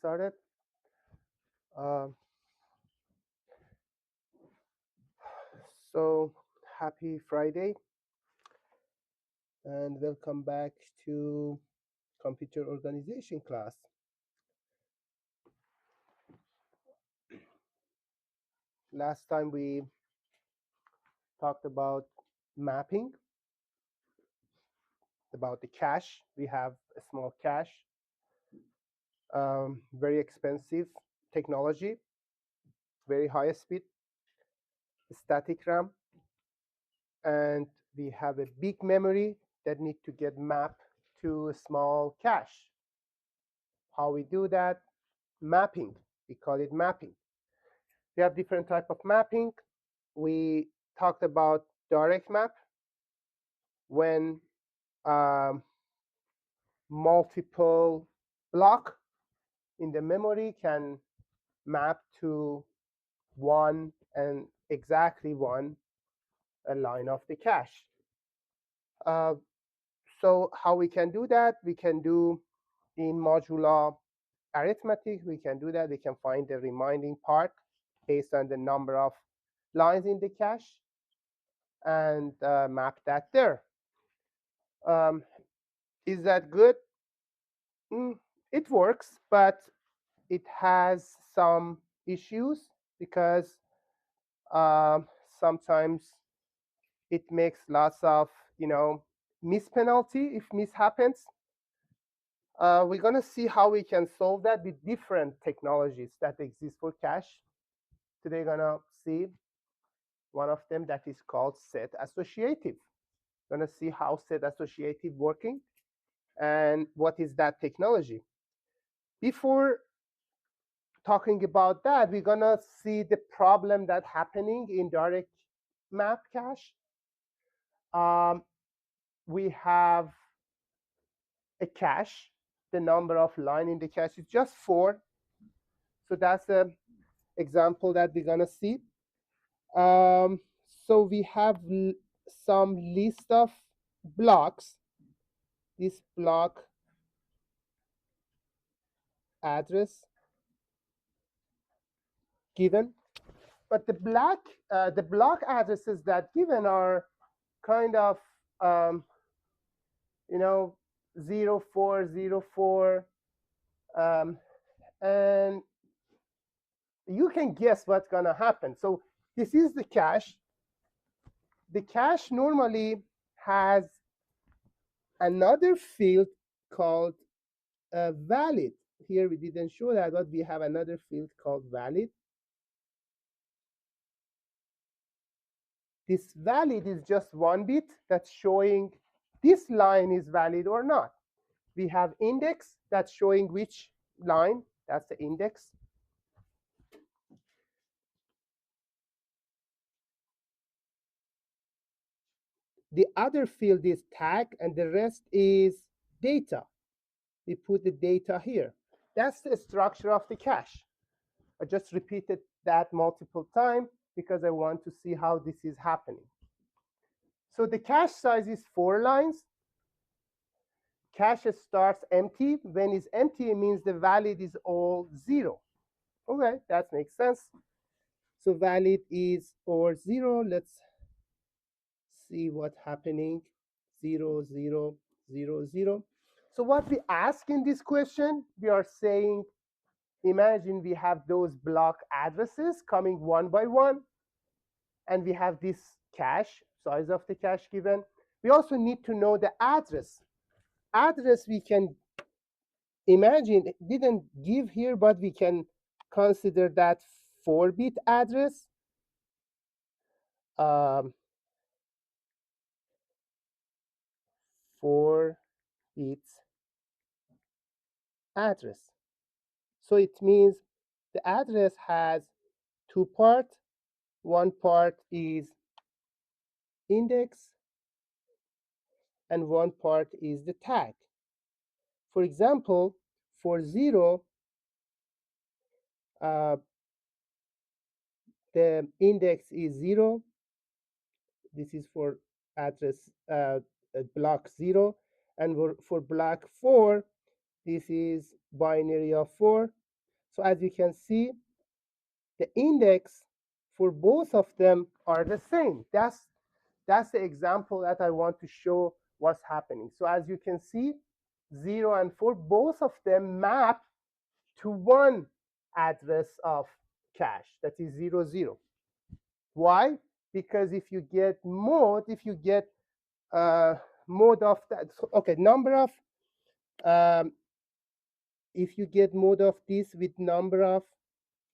started. So happy Friday and welcome back to computer organization class. Last time we talked about mapping, about the cache. We have a small cache, very expensive technology, very high speed, static RAM, and we have a big memory that need to get mapped to a small cache. How we do that? Mapping. We call it mapping. We have different type of mapping. We talked about direct map when multiple block in the memory can map to one and exactly one line of the cache. So how we can do that? We can do in modular arithmetic. We can do that. We can find the remaining part based on the number of lines in the cache and map that there. Is that good? It works, but it has some issues because sometimes it makes lots of miss penalty if miss happens. We're going to see how we can solve that with different technologies that exist for cache. Today we're going to see one of them that is called set-associative. We're going to see how set-associative working and what is that technology. Before talking about that, we're going to see the problem that's happening in direct map cache. We have a cache. The number of line in the cache is just 4. So that's an example that we're going to see. So we have some list of blocks. This block address given. But the block addresses that given are kind of 0404, and you can guess what's going to happen. So this is the cache. The cache normally has another field called valid. Here we didn't show that, but we have another field called valid. This valid is just 1 bit that's showing this line is valid or not. We have index that's showing which line. That's the index. The other field is tag, and the rest is data. We put the data here. That's the structure of the cache. I just repeated that multiple times because I want to see how this is happening. So the cache size is 4 lines. Cache starts empty. When it's empty, it means the valid is all 0. Okay, that makes sense. So valid is all 0. Let's see what's happening. 0, 0, 0, 0. So what we ask in this question, we are saying, imagine we have those block addresses coming one by one, and we have this cache, size of the cache given. We also need to know the address. Address we can imagine, it didn't give here, but we can consider that 4-bit address. 4-bit address. So it means the address has 2 parts. One part is index, and one part is the tag. For example, for 0, the index is 0. This is for address block 0. And for block 4, this is binary of 4. So as you can see, the index for both of them are the same. That's the example that I want to show what's happening. So as you can see, 0 and 4, both of them map to one address of cache, that is 0, 0. Why? Because if you get mode, if you get mode of that, okay, number of, if you get mode of this with number of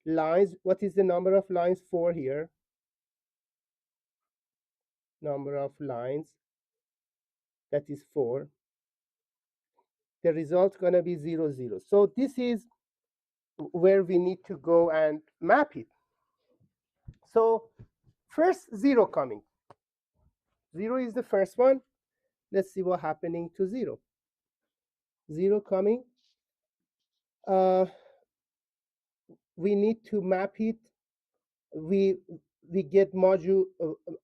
lines, what is the number of lines? 4 here. Number of lines, that is 4. The result going to be 0, 0. So this is where we need to go and map it. So first 0 coming. 0 is the first one. Let's see what's happening to 0. 0 coming. We need to map it. We get module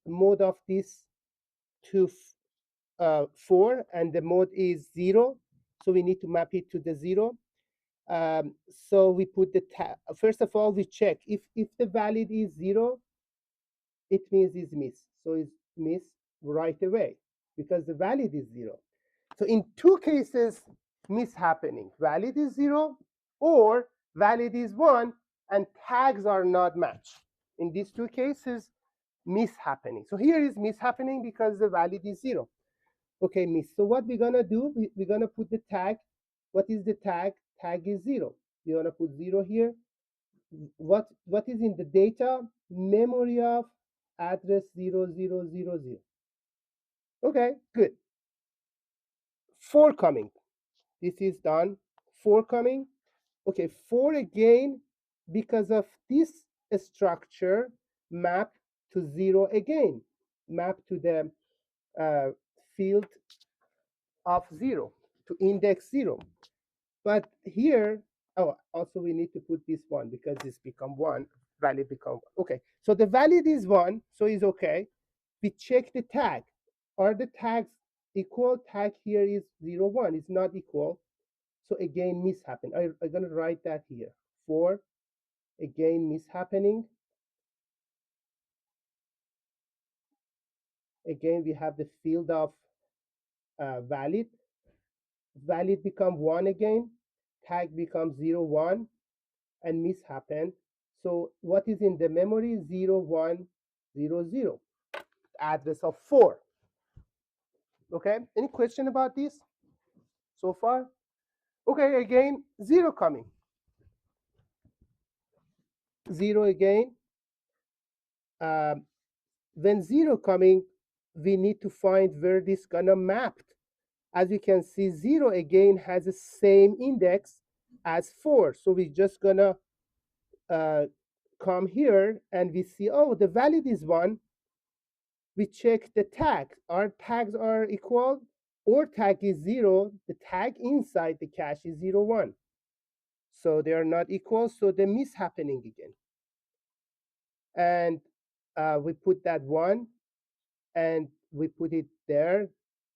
mode of this to 4, and the mode is 0. So we need to map it to the 0. So we put the first of all, we check if the valid is 0, it means it's miss. So it's miss right away because the valid is 0. So in two cases, miss happening. Valid is 0 or valid is 1 and tags are not matched. In these two cases, miss happening. So here is miss happening because the valid is 0. Okay, miss. So what we're going to do, we're going to put the tag. What is the tag? Tag is 0. You're going to put 0 here. What is in the data? Memory of address 0000. Okay, good. 4 coming. This is done. 4 coming. Okay, 4 again, because of this structure, map to 0 again. Map to the field of 0, to index 0. But here, oh, also we need to put this 1 because this become 1, valid become 1. Okay, so the valid is 1, so it's okay. We check the tag. Are the tags equal? Tag here is 0, 1. It's not equal. So again, miss happened. I'm going to write that here. 4, again, miss happening. Again, we have the field of valid. Valid become 1 again. Tag becomes 0, 1. And miss happened. So what is in the memory? 0, 1, 0, 0. Address of 4. Okay, any question about this so far? Okay, again, 0 coming. 0 again. When 0 coming, we need to find where this gonna mapped. As you can see, 0 again has the same index as 4. So we're just gonna come here and we see, oh, the valid is 1. We check the tag. Our tags are equal, or tag is 0. The tag inside the cache is 0, 1. So they are not equal, so the miss happening again. And we put that 1 and we put it there.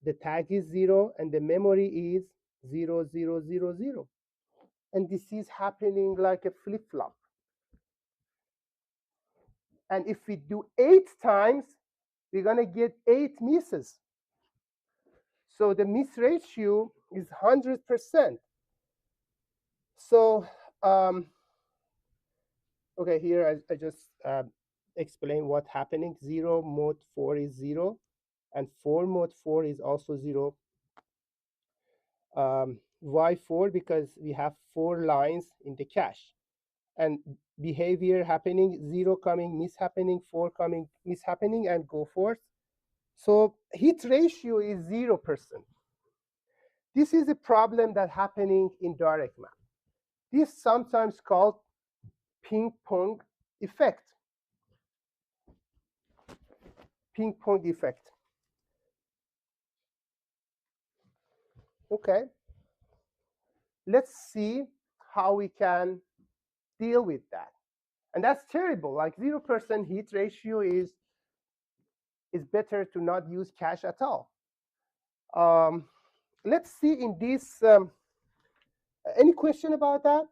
The tag is 0 and the memory is 0, 0, 0, 0. And this is happening like a flip-flop. And if we do 8 times, we're going to get 8 misses. So the miss ratio is 100%. So, okay, here I just explain what's happening. 0 mode 4 is 0, and 4 mode 4 is also 0. Why 4? Because we have 4 lines in the cache. And behavior happening, 0 coming, miss happening, 4 coming, miss happening, and go forth. So hit ratio is 0%. This is a problem that's happening in direct map. This is sometimes called ping pong effect. Ping pong effect. Okay. Let's see how we can deal with that. And that's terrible. Like 0% hit ratio is better to not use cache at all. Let's see in this. Any question about that?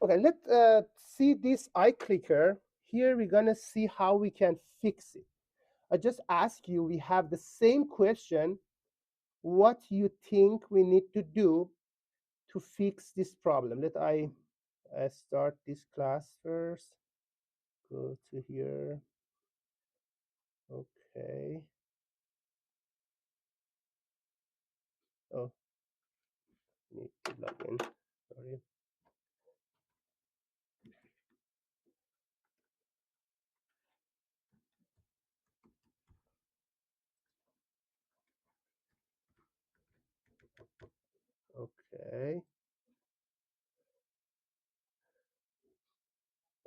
Okay, let's see this iClicker. Here we're gonna see how we can fix it. I just ask you, we have the same question. What you think we need to do to fix this problem? Let I start this class first. Go to here. Okay. Oh, need to log in. Sorry. Okay.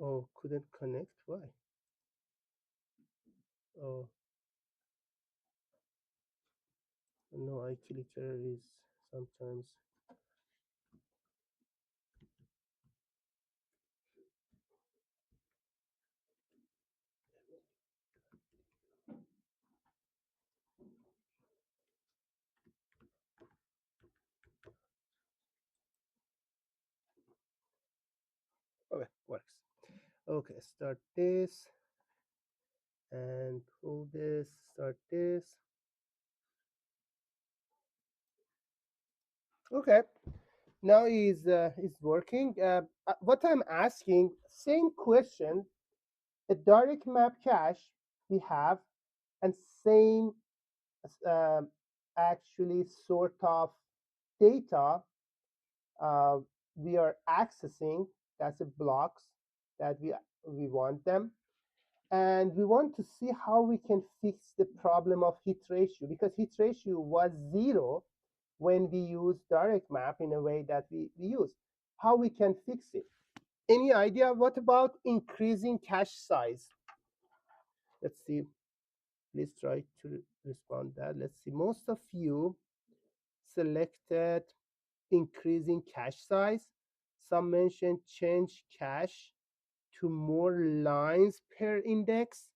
Oh, couldn't connect. Why? Oh, no, iClicker is sometimes. Okay, works. Okay, start this and pull this, start this. Okay, now is working. What I'm asking, same question, a direct map cache we have, and same actually sort of data we are accessing. That's the blocks that we want them. And we want to see how we can fix the problem of hit ratio, because hit ratio was 0 when we use direct map in a way that we use. How we can fix it? Any idea? What about increasing cache size? Let's see. Please try to respond that. Let's see. Most of you selected increasing cache size. Some mentioned change cache to more lines per index.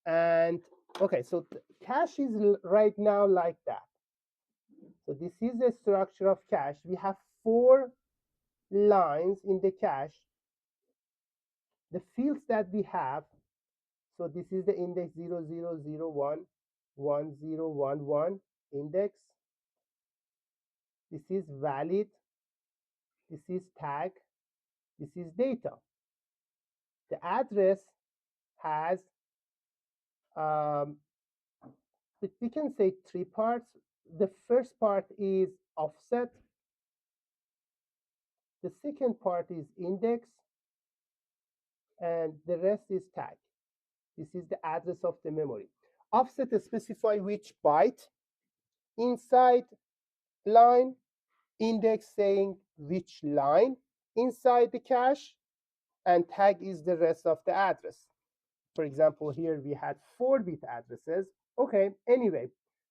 And okay, so cache is right now like that. So this is the structure of cache. We have 4 lines in the cache. The fields that we have, so this is the index 0001, 1011 index. This is valid. This is tag. This is data. The address has, we can say 3 parts. The first part is offset. The second part is index, and the rest is tag. This is the address of the memory. Offset specify which byte inside line, index saying which line inside the cache, and tag is the rest of the address. For example, here we had 4-bit addresses. Okay, anyway,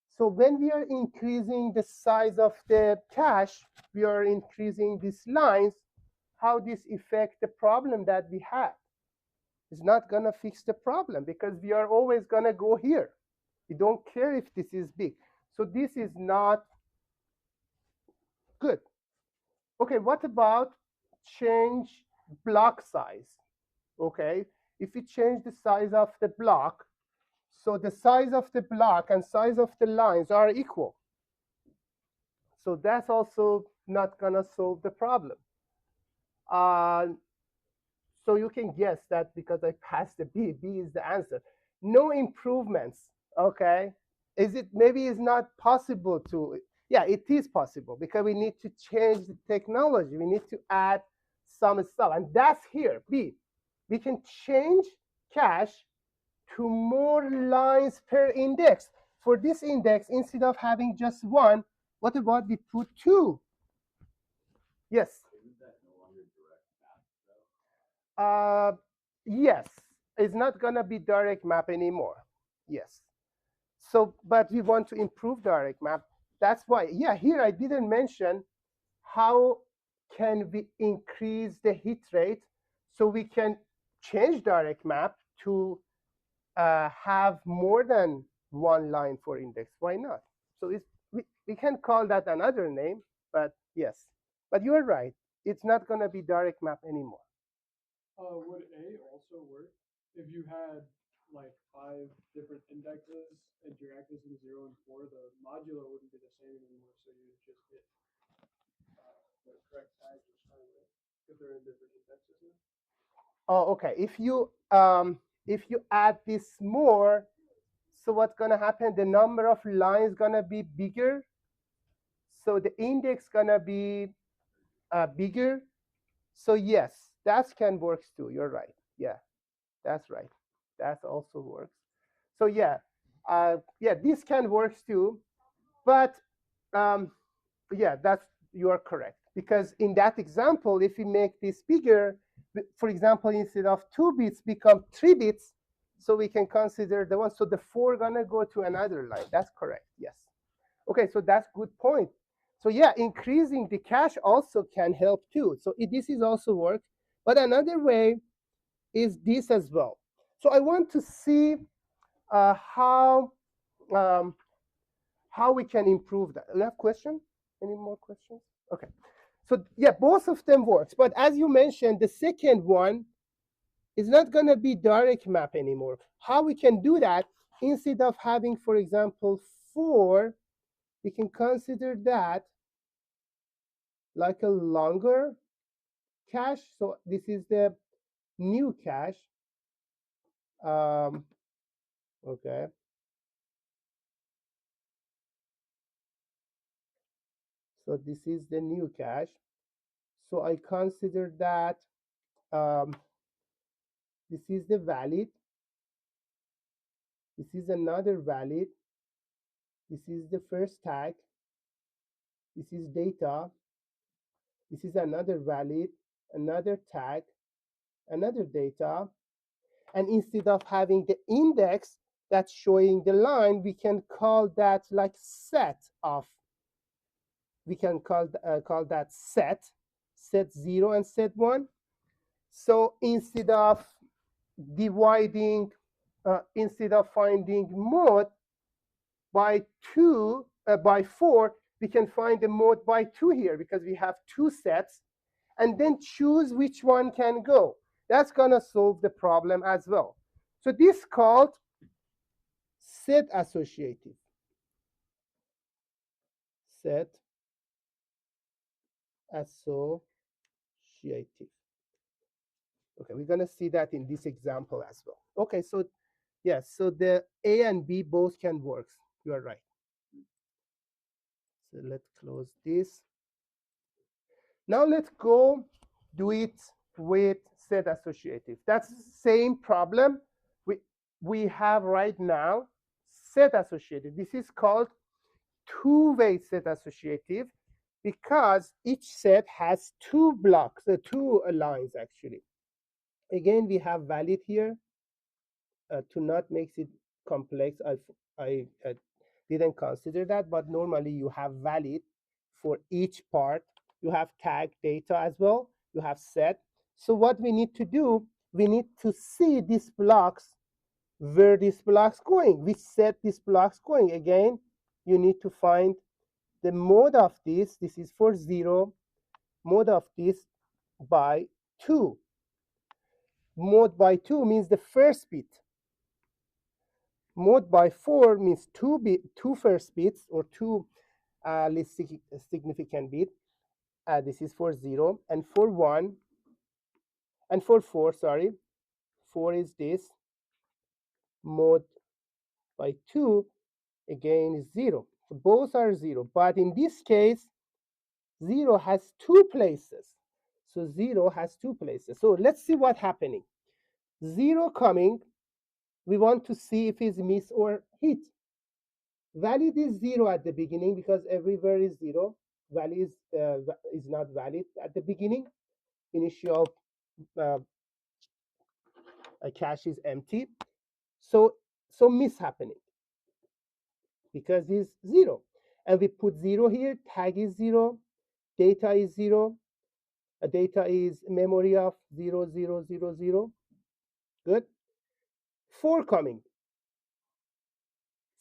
so when we are increasing the size of the cache, we are increasing these lines. How this affect the problem that we had? It's not going to fix the problem, because we are always going to go here. We don't care if this is big. So this is not good. Okay, what about change block size? Okay, if we change the size of the block, so the size of the block and size of the lines are equal. So that's also not going to solve the problem. So you can guess that because I passed the B, B is the answer. No improvements, okay? Is it, maybe it's not possible to, yeah, it is possible, because we need to change the technology. We need to add some stuff, and that's here, B. We can change cache to more lines per index. For this index, instead of having just 1, what about we put 2? Yes. Isn't that no longer direct map, though? Yes. It's not going to be direct map anymore. Yes. So, but we want to improve direct map. That's why, yeah, here I didn't mention how can we increase the hit rate, so we can change direct map to have more than 1 line for index. Why not? So we can call that another name, but yes. But you are right. it's not going to be direct map anymore. Would A also work if you had like 5 different indexes and you're accessing 0 and 4? The modular wouldn't be the same anymore, so you'd just hit the correct tags each time, right? If they're in different indexes now. Oh, okay. If you add this more, so what's going to happen? The number of lines going to be bigger. So the index going to be bigger. So yes, that can work too. You're right. Yeah, that's right. That also works. So yeah, this can work too. But yeah, you are correct. Because in that example, if we make this bigger, for example, instead of 2 bits become 3 bits, so we can consider the one. So the 4 gonna go to another line. That's correct. Yes. Okay, so that's good point. So yeah, increasing the cache also can help too. So this is also work. But another way is this as well. So I want to see how we can improve that. You have question? Any more questions? Okay. So yeah, both of them works. But as you mentioned, the second one is not going to be direct map anymore. How we can do that? Instead of having, for example, 4, we can consider that like a longer cache. So this is the new cache. Okay. So this is the new cache. So I consider that this is the valid. This is another valid. This is the first tag. This is data. This is another valid, another tag, another data. And instead of having the index that's showing the line, we can call that like set of. We can call that set 0 and set 1. So instead of dividing, instead of finding mode by 4, we can find the mode by 2 here because we have 2 sets, and then choose which one can go. That's going to solve the problem as well. So this is called set-associative. Set-associative. Okay, we're going to see that in this example as well. Okay, so yes, so the A and B both can work. You are right. So let's close this. Now let's go do it with set-associative. That's the same problem we have right now. Set-associative. This is called two-way set-associative because each set has 2 blocks, 2 lines actually. Again, we have valid here. To not make it complex, I didn't consider that, but normally you have valid for each part. You have tag data as well. You have set. So what we need to do, we need to see these blocks, where these blocks going, which set these blocks going. Again, you need to find the mode of this. This is for 0. Mode of this by 2. Mode by 2 means the first bit. Mode by 4 means 2 first bits or 2 least significant bit. This is for 0 and for 1 and for 4. Sorry, 4 is this. Mode by 2 again is 0. So both are 0. But in this case, 0 has 2 places. So 0 has 2 places. So let's see what's happening. 0 coming, we want to see if it's miss or hit. Valid is 0 at the beginning because everywhere is 0. Valid is not valid at the beginning. Initial cache is empty. So miss happening because it's 0. And we put 0 here. Tag is 0. Data is 0. Data is memory of 0, 0, 0, 0. Good. 4 coming.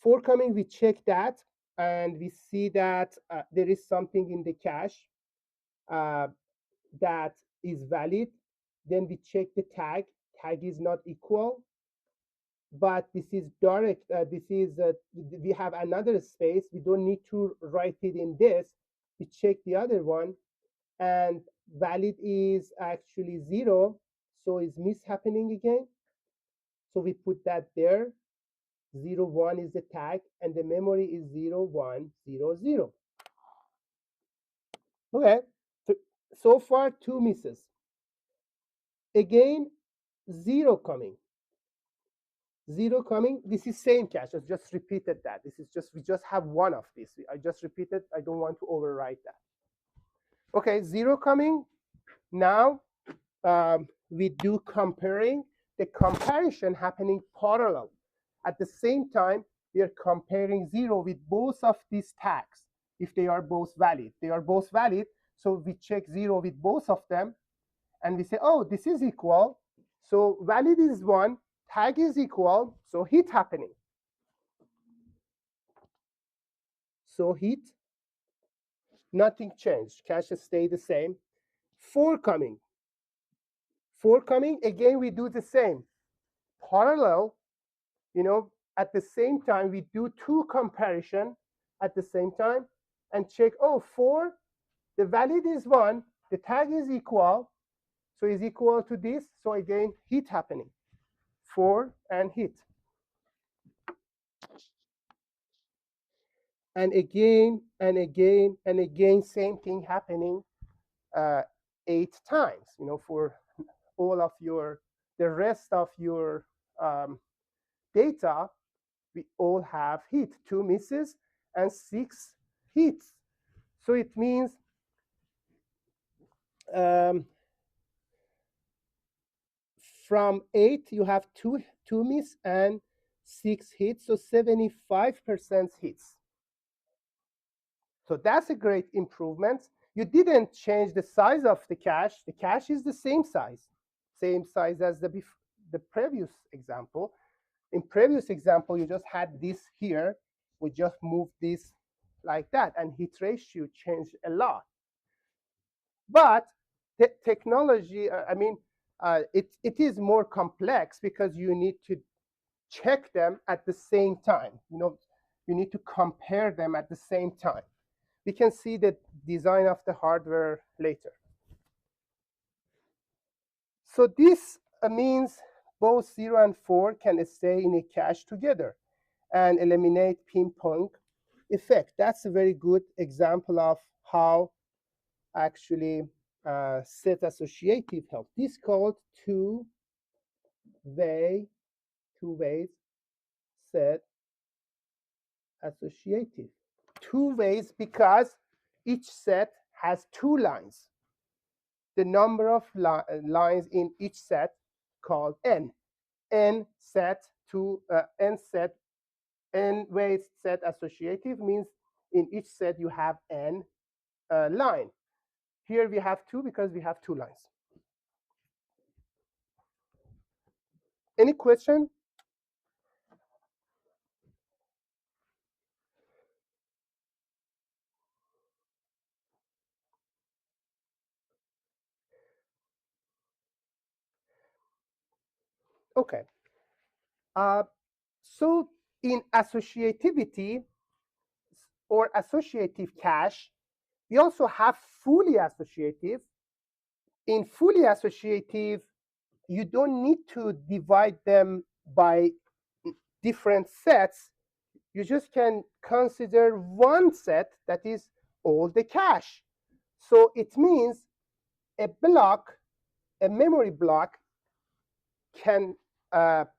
4 coming, we check that, and we see that there is something in the cache. that is valid. Then we check the tag. Tag is not equal, but this is direct. This is we have another space. We don't need to write it in this. We check the other one, and valid is actually 0, so is miss happening again. So we put that there. 0, 1 is the tag, and the memory is 0, 1, 0, 0. Okay, so far 2 misses. Again, 0 coming. 0 coming. This is same cache. I just repeated that. This is just, we just have one of these. I just repeated. I don't want to overwrite that. Okay, 0 coming. Now we do comparing. The comparison happening parallel. At the same time, we are comparing 0 with both of these tags if they are both valid. They are both valid, so we check 0 with both of them, and we say, oh, this is equal. So valid is 1, tag is equal, so hit happening. So hit, nothing changed. Cache stay the same. 4 coming. 4 coming, again, we do the same. Parallel, at the same time, we do 2 comparison at the same time and check, oh, 4, the valid is 1, the tag is equal, so is equal to this. So again, hit happening. 4 and hit. And again, and again, and again, same thing happening 8 times, for all of the rest of your data. We all have hit, 2 misses and 6 hits. So it means from 8 you have two miss and 6 hits, so 75% hits. So that's a great improvement. You didn't change the size of the cache. The cache is the same size as the previous example. In previous example, you just had this here. We just moved this like that, and hit ratio changed a lot. But the technology, it is more complex because you need to check them at the same time. You need to compare them at the same time. We can see the design of the hardware later. So this means both 0 and 4 can stay in a cache together and eliminate ping-pong effect. That's a very good example of how actually set-associative help. This is called two-way set-associative. 2 ways because each set has 2 lines. The number of lines in each set called n. N ways set associative means in each set you have n line. Here we have 2 because we have 2 lines. Any question? Okay. So in associativity or associative cache, we also have fully associative. In fully associative, you don't need to divide them by different sets. You just can consider one set that is all the cache. So it means a memory block can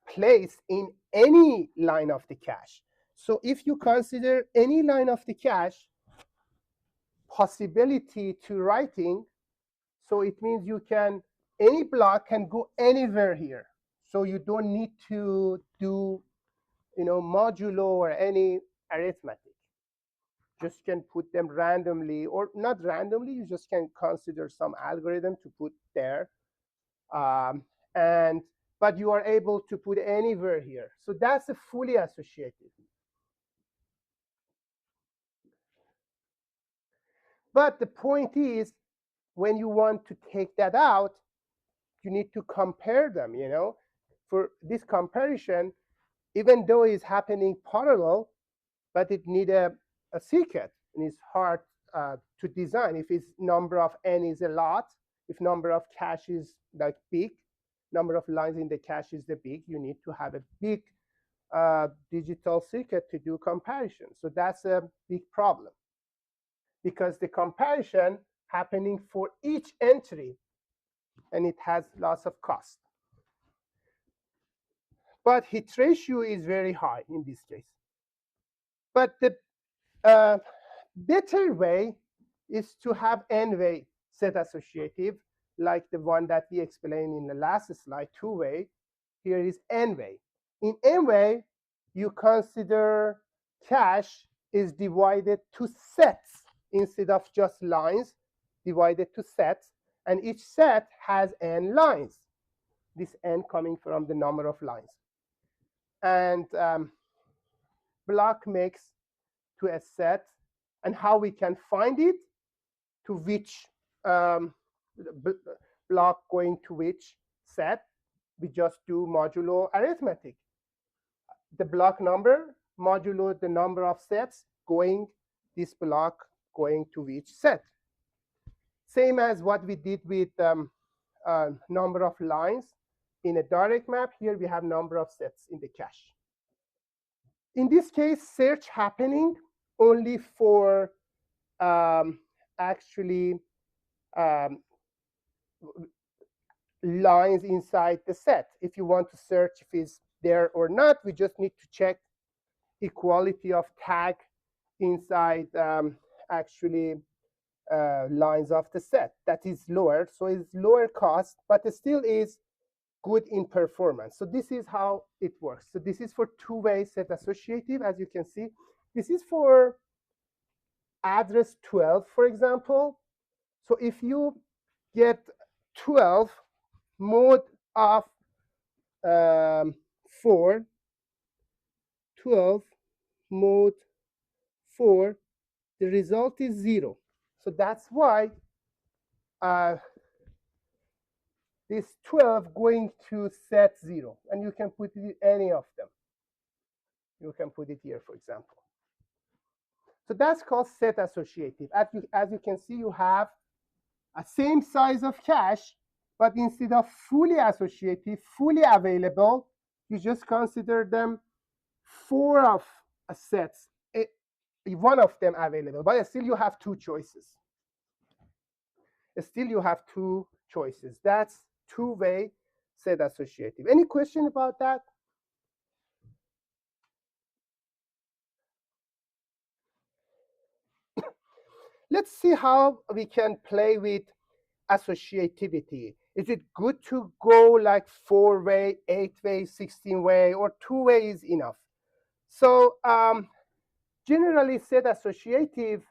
place in any line of the cache. So if you consider any line of the cache possibility to writing, so it means any block can go anywhere here. So you don't need to do, modulo or any arithmetic. Just can put them randomly, or not randomly, you just can consider some algorithm to put there. But you are able to put anywhere here. So that's a fully associative. But the point is, when you want to take that out, you need to compare them, you know. For this comparison, even though it's happening parallel, but it needs a secret, and it's hard to design. If its number of n is a lot, if number of cache is like big, number of lines in the cache is the big, you need to have a big digital secret to do comparison. So that's a big problem, because the comparison happening for each entry, and it has lots of cost. But hit ratio is very high in this case. But the better way is to have n-way set associative, like the one that we explained in the last slide, two-way. Here is n-way. In n-way, you consider cache is divided to sets instead of just lines, divided to sets, and each set has n lines. This n coming from the number of lines. And block makes to a set, and how we can find it, to which block going to which set, we just do modulo arithmetic. The block number modulo the number of sets going, this block going to which set. Same as what we did with number of lines in a direct map. Here we have number of sets in the cache. In this case, search happening only for actually lines inside the set. If you want to search if it's there or not, we just need to check equality of tag inside actually lines of the set. That is lower, so it's lower cost, but it still is good in performance. So this is how it works. So this is for two-way set associative, as you can see. This is for address 12, for example. So if you get 12 mode of 4, 12 mode 4, the result is 0. So that's why this 12 going to set 0, and you can put it in any of them. You can put it here, for example. So that's called set associative. As you can see, you have a same size of cache, but instead of fully associative, fully available, you just consider them 4 of sets, one of them available, but still you have 2 choices. Still you have 2 choices. That's two-way set associative. Any question about that? Let's see how we can play with associativity. Is it good to go like 4-way, 8-way, 16-way, or 2-way is enough? So generally set associative,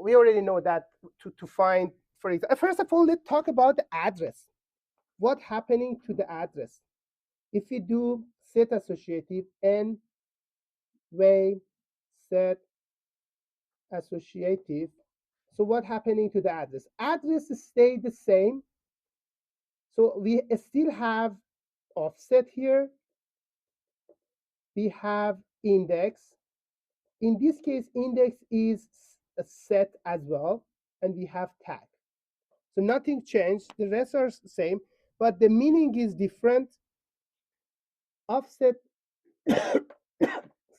we already know that to find, for example, first of all, let's talk about the address. What's happening to the address? If we do set associative, n-way set associative, so what's happening to the address? Address stay the same. So we still have offset here. We have index. In this case, index is a set as well, and we have tag. So nothing changed. The rest are the same, but the meaning is different. Offset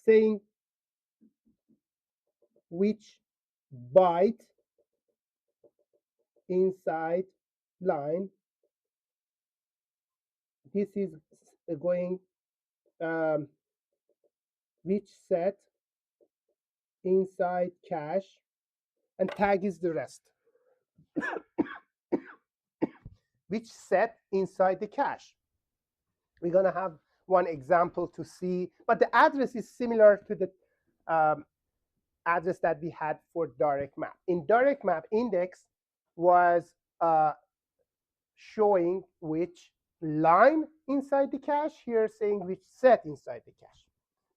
saying which byte inside line. This is going which set inside cache, and tag is the rest. Which set inside the cache. We're going to have one example to see, but the address is similar to the address that we had for direct map. In direct map, index was showing which line inside the cache, here saying which set inside the cache.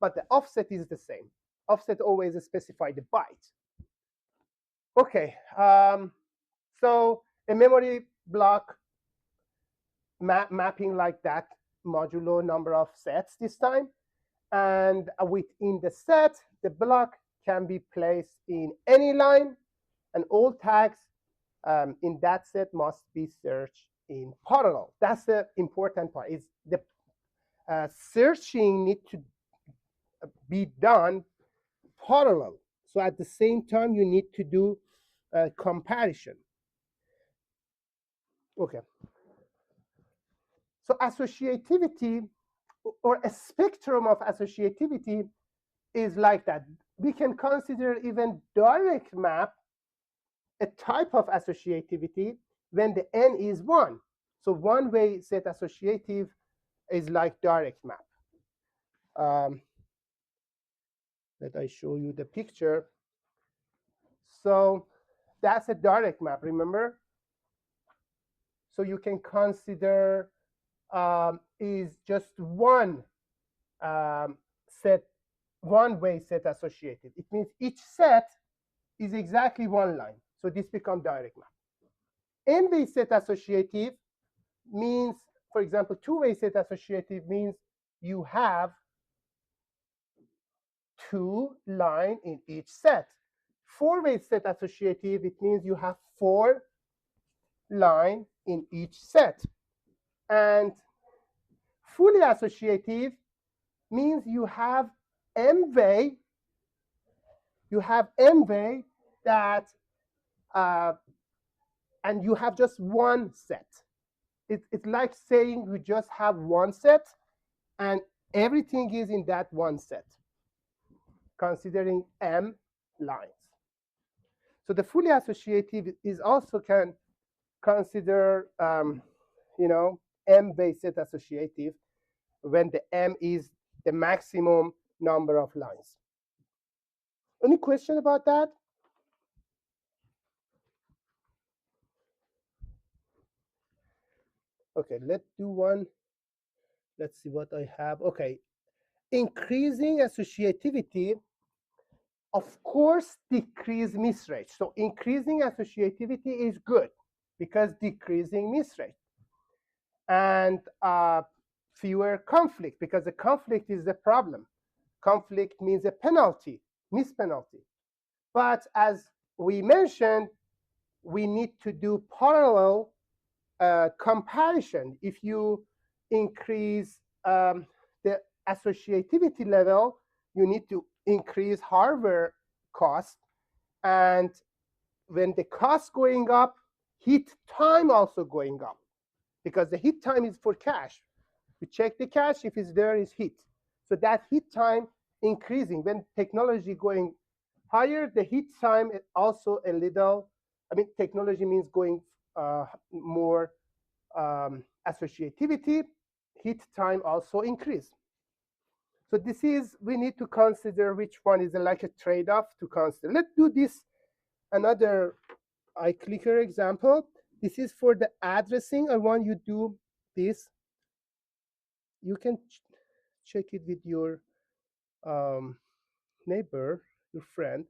But the offset is the same. Offset always specify the byte. Okay, so a memory block mapping like that, modulo number of sets this time. And within the set, the block can be placed in any line, and all tags in that set must be searched in parallel. That's the important part. Is the searching need to be done parallel. So at the same time, you need to do comparison. Okay. So associativity, or a spectrum of associativity, is like that. We can consider even direct map a type of associativity when the n is 1. So one-way set associative is like direct map. Let I show you the picture. So that's a direct map, remember? So you can consider is just one set, one-way set associative. It means each set is exactly one line. So this becomes direct map. N-way set associative means, for example, two-way set associative means you have two lines in each set. Four-way set associative, it means you have four lines in each set. And fully associative means you have m-way, that, and you have just one set. It's like saying you just have one set and everything is in that one set, considering m lines. So the fully associative is also can consider, m-based set associative when the m is the maximum number of lines. Any question about that? Okay, let's do one. Let's see what I have. Okay, increasing associativity, of course, decrease misrate. So increasing associativity is good because decreasing misrate. And fewer conflict, because the conflict is the problem. Conflict means a penalty, mispenalty. But as we mentioned, we need to do parallel comparison. If you increase the associativity level, you need to increase hardware cost. And when the cost going up, hit time also going up, because the hit time is for cache. You check the cache, if it's there, is hit. So that hit time increasing. When technology going higher, the hit time is also a little, technology means going more associativity, hit time also increase. So this is, we need to consider which one is like a trade-off to consider. Let's do this, another iClicker example. This is for the addressing. I want you to do this. You can check it with your neighbor, your friend,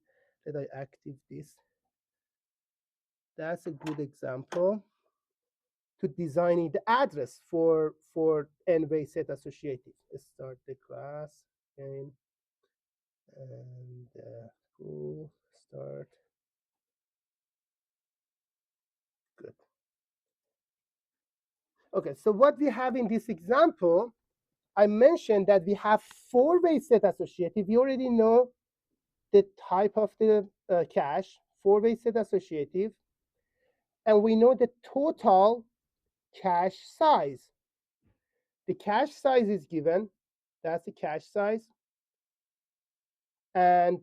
that I active this. That's a good example to designing the address for n-way set associative. Let's start the class again, and go start. Good. Okay, so what we have in this example, I mentioned that we have four-way set associative. We already know the type of the cache, four-way set associative, and we know the total cache size. The cache size is given. That's the cache size. And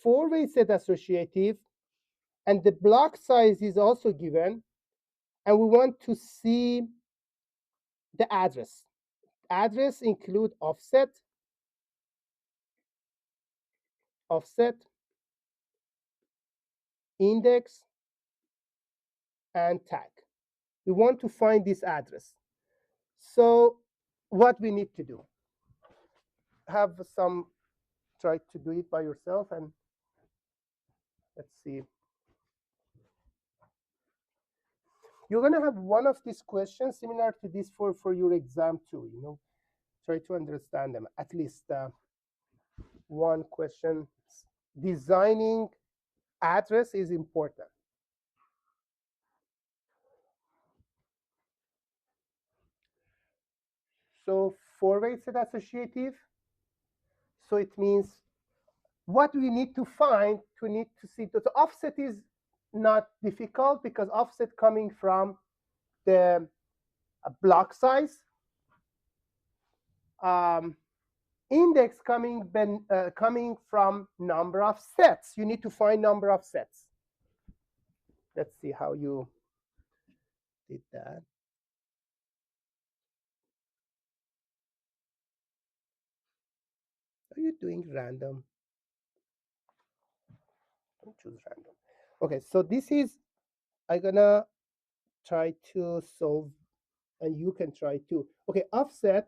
four-way set associative, and the block size is also given. And we want to see the address. Address include offset, index, and tag. We want to find this address. So what we need to do, have some, try to do it by yourself, and let's see. You're going to have one of these questions similar to this for your exam too. Try to understand them. At least one question. Designing address is important. So four-way set associative. So it means what we need to find to need to see. The offset is not difficult because offset coming from the block size. Index coming from number of sets. You need to find number of sets. Let's see how you did that. Are you doing random? Don't choose random. Okay, so this is, I'm gonna try to solve, and you can try too. Okay, offset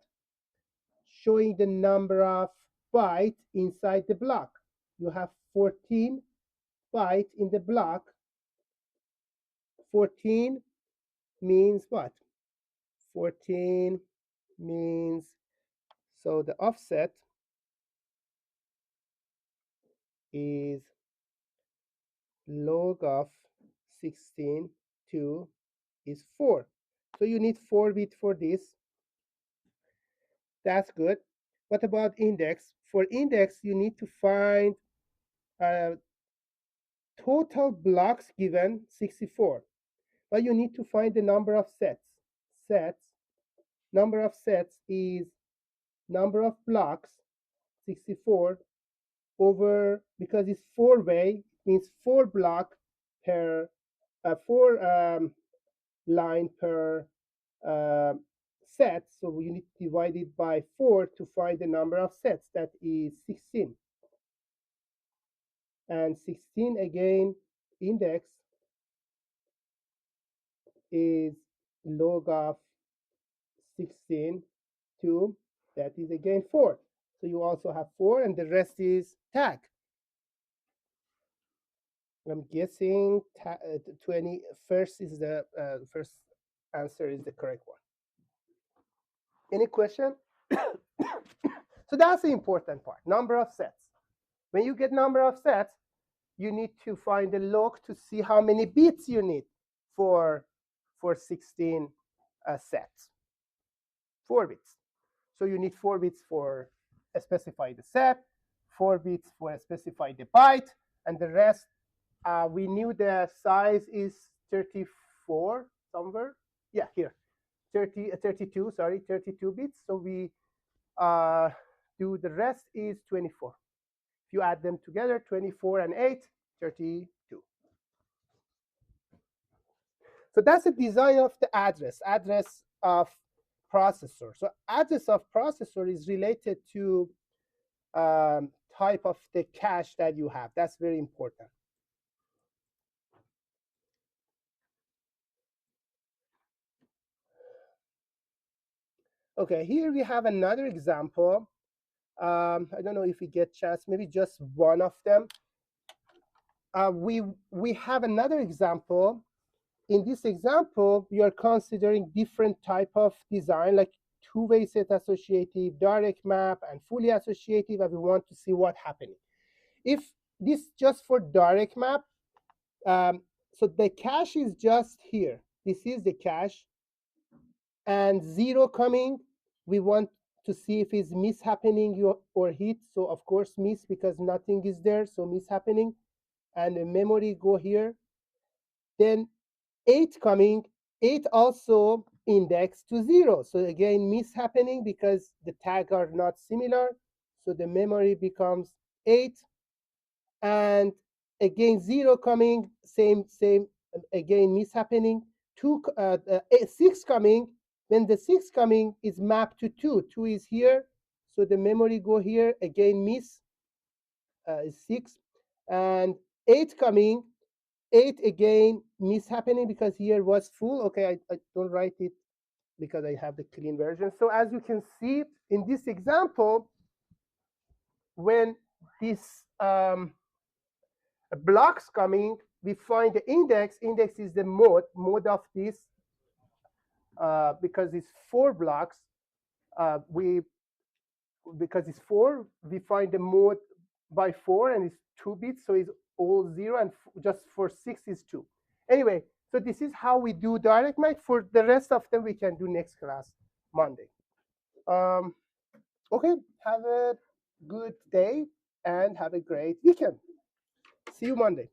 showing the number of bytes inside the block. You have 14 bytes in the block. 14 means what? 14 means, so the offset is log of 16 to is 4. So you need 4 bits for this. That's good. What about index? For index, you need to find total blocks given 64. But you need to find the number of sets. Number of sets is number of blocks, 64, over, because it's four-way, means 4 block per, 4 line per set. So you need to divide it by 4 to find the number of sets. That is 16. And 16 again, index is log of 16 to, that is again 4. So you also have 4, and the rest is tag. I'm guessing 21st is the first answer is the correct one. Any question? So that's the important part, number of sets. When you get number of sets, you need to find the log to see how many bits you need for 16 sets. 4 bits. So you need 4 bits for specify the set, 4 bits for specify the byte, and the rest, we knew the size is 34 somewhere. Yeah, here, 32, sorry, 32 bits. So we do the rest is 24. If you add them together, 24 and 8, 32. So that's the design of the address of processor. So address of processor is related to type of the cache that you have. That's very important. Okay, here we have another example. I don't know if we get chance, maybe just one of them. We have another example. In this example, we are considering different type of design, like two-way set associative, direct map, and fully associative, and we want to see what happening. If this just for direct map, so the cache is just here. This is the cache, and 0 coming, we want to see if it's miss happening or hit. So of course miss, because nothing is there, so miss happening. And the memory go here. Then 8 coming, 8 also index to 0. So again, miss happening because the tag are not similar. So the memory becomes 8. And again, 0 coming, same, again, miss happening. 6 coming, when the 6 coming is mapped to 2. 2 is here. So the memory go here, again, miss is 6. And 8 coming, 8 again, miss happening because here was full. Okay, I don't write it because I have the clean version. So as you can see in this example, when this blocks coming, we find the index. Index is the mode of this. Because it's 4 blocks, because it's 4, we find the mode by 4, and it's 2 bits, so it's all 0, and just for 6 is 2. Anyway, so this is how we do direct match. For the rest of them, we can do next class, Monday. Okay, have a good day and have a great weekend. See you Monday.